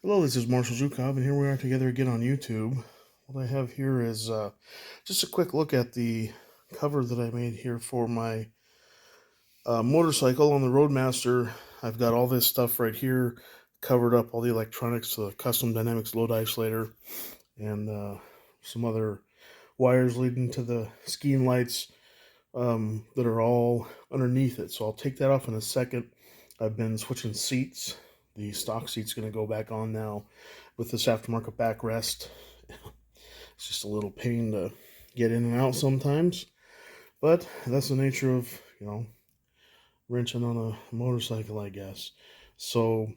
Hello, this is Marshall Zukov, and here we are together again on YouTube. What I have here is just a quick look at the cover that I made here for my motorcycle on the Roadmaster. I've got all this stuff right here covered up, all the electronics, the custom dynamics load isolator, and some other wires leading to the skiing lights that are all underneath it. So I'll take that off in a second. I've been switching seats. The stock seat's going to go back on now with this aftermarket backrest. It's just a little pain to get in and out sometimes, but that's the nature of, wrenching on a motorcycle, I guess. So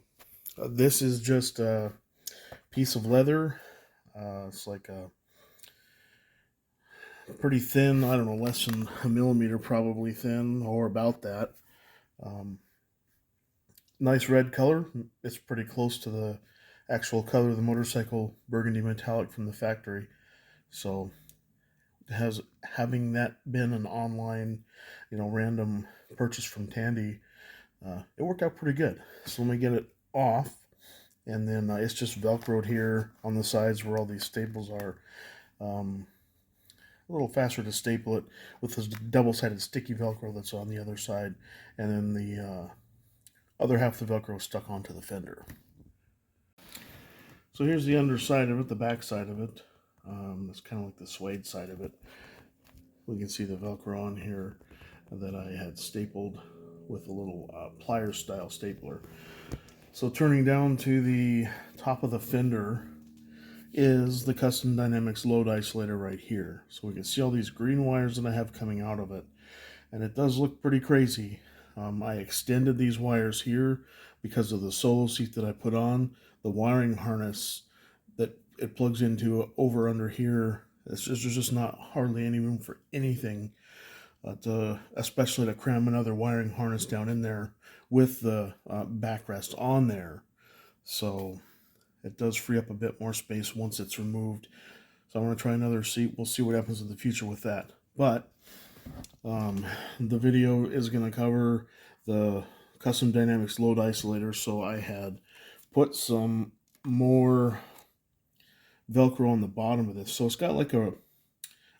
this is just a piece of leather. It's like a pretty thin, I don't know, less than a millimeter probably thin, or about that. Um, Nice red color. It's pretty close to the actual color of the motorcycle, burgundy metallic from the factory. So has having that been an online, random purchase from Tandy, it worked out pretty good. So let me get it off, and then it's just Velcroed here on the sides where all these staples are. Um, a little faster to staple it with this double-sided sticky Velcro that's on the other side, and then the other half of the Velcro stuck onto the fender. So here's the underside of it, the back side of it. It's kind of like the suede side of it. We can see the Velcro on here that I had stapled with a little pliers style stapler. So turning down to the top of the fender is the Custom Dynamics load isolator right here. So we can see all these green wires that I have coming out of it. And it does look pretty crazy. I extended these wires here because of the solo seat that I put on. The wiring harness that it plugs into over under here, there's just not hardly any room for anything, but especially to cram another wiring harness down in there with the backrest on there. So it does free up a bit more space once it's removed. So I'm going to try another seat. We'll see what happens in the future with that. But the video is going to cover the Custom Dynamics load isolator, so I had put some more Velcro on the bottom of this. So it's got like a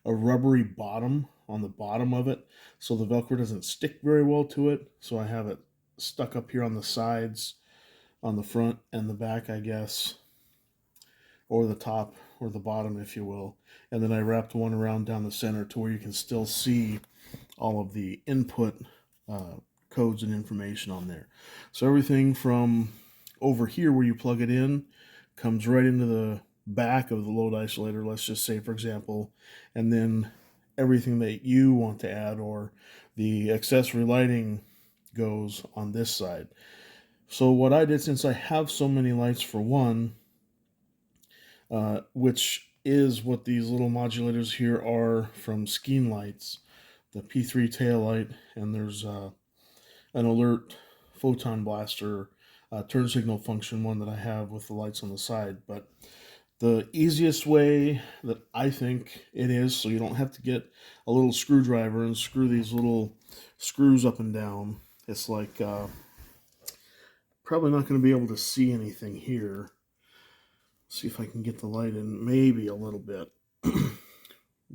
rubbery bottom on the bottom of it, so the Velcro doesn't stick very well to it. So I have it stuck up here on the sides, on the front and the back, I guess, or the top or the bottom, if you will. And then I wrapped one around down the center to where you can still see all of the input codes and information on there. So everything from over here where you plug it in comes right into the back of the load isolator, let's just say, for example, and then everything that you want to add or the accessory lighting goes on this side. So what I did, since I have so many lights for one, which is what these little modulators here are from Skiing Lights, the P3 tail light, and there's an alert photon blaster turn signal function one that I have with the lights on the side. But the easiest way that I think it is, so you don't have to get a little screwdriver and screw these little screws up and down. It's like probably not going to be able to see anything here. See if I can get the light in maybe a little bit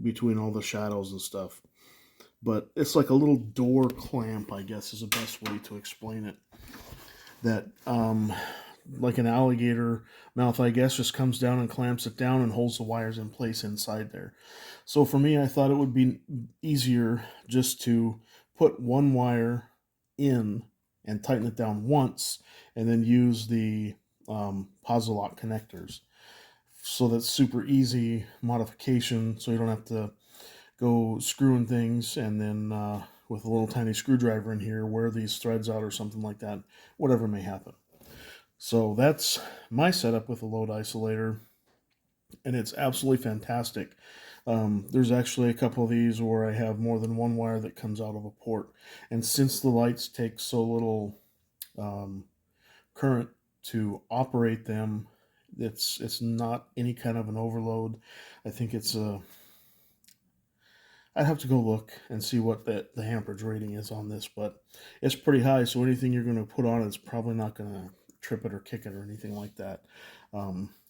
between all the shadows and stuff. But it's like a little door clamp, I guess is the best way to explain it. That, like an alligator mouth, I guess, just comes down and clamps it down and holds the wires in place inside there. So for me, I thought it would be easier just to put one wire in and tighten it down once, and then use the Posilock connectors. So that's super easy modification, so you don't have to go screwing things and then with a little tiny screwdriver in here wear these threads out or something like that, whatever may happen. So that's my setup with the load isolator, and it's absolutely fantastic. There's actually a couple of these where I have more than one wire that comes out of a port, and since the lights take so little current to operate them, it's not any kind of an overload. I think it's a I'd have to go look and see what the amperage rating is on this, but it's pretty high, so anything you're going to put on it's probably not going to trip it or kick it or anything like that.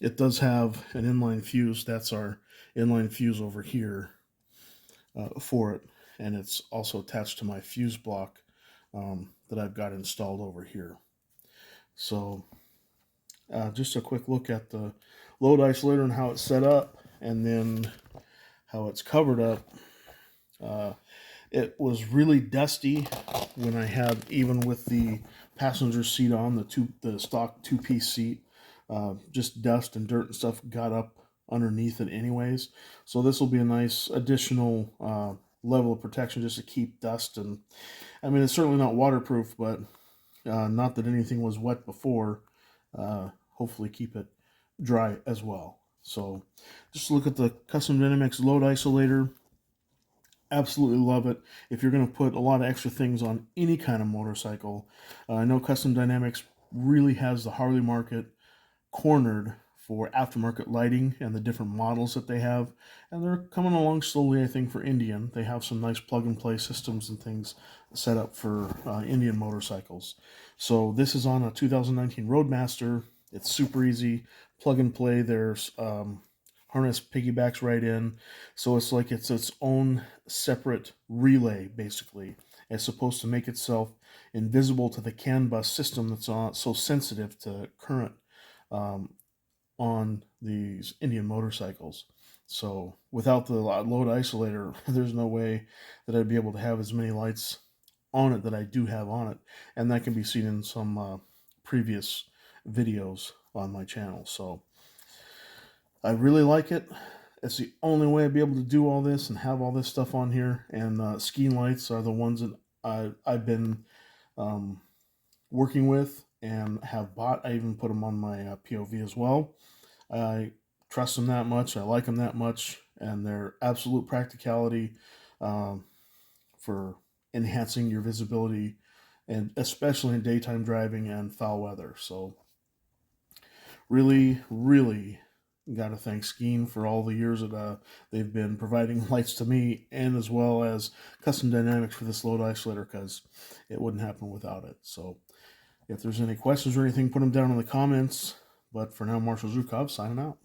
It does have an inline fuse. That's our inline fuse over here for it, and it's also attached to my fuse block that I've got installed over here. So just a quick look at the load isolator and how it's set up, and then how it's covered up. It was really dusty when I had, even with the passenger seat on, the stock two-piece seat. Just dust and dirt and stuff got up underneath it anyways. So this will be a nice additional level of protection just to keep dust. And I mean, it's certainly not waterproof, but not that anything was wet before. Hopefully keep it dry as well. So just look at the Custom Dynamics load isolator. Absolutely love it. If you're going to put a lot of extra things on any kind of motorcycle, I know Custom Dynamics really has the Harley market cornered for aftermarket lighting and the different models that they have, and they're coming along slowly. I think for Indian, they have some nice plug-and-play systems and things set up for Indian motorcycles. So this is on a 2019 Roadmaster. It's super easy, plug and play. There's harness piggybacks right in, so it's like it's its own separate relay. Basically, it's supposed to make itself invisible to the CAN bus system that's so sensitive to current on these Indian motorcycles. So without the load isolator, there's no way that I'd be able to have as many lights on it that I do have on it, and that can be seen in some previous videos on my channel. So I really like it. It's the only way I'd be able to do all this and have all this stuff on here. And skiing lights are the ones that I've been working with and have bought. I even put them on my POV as well. I trust them that much. I like them that much, and they're absolute practicality for enhancing your visibility, and especially in daytime driving and foul weather. So really, really got to thank Skeen for all the years that they've been providing lights to me, and as well as Custom Dynamics for this load isolator, because it wouldn't happen without it. So if there's any questions or anything, put them down in the comments. But for now, Marshall Zhukov signing out.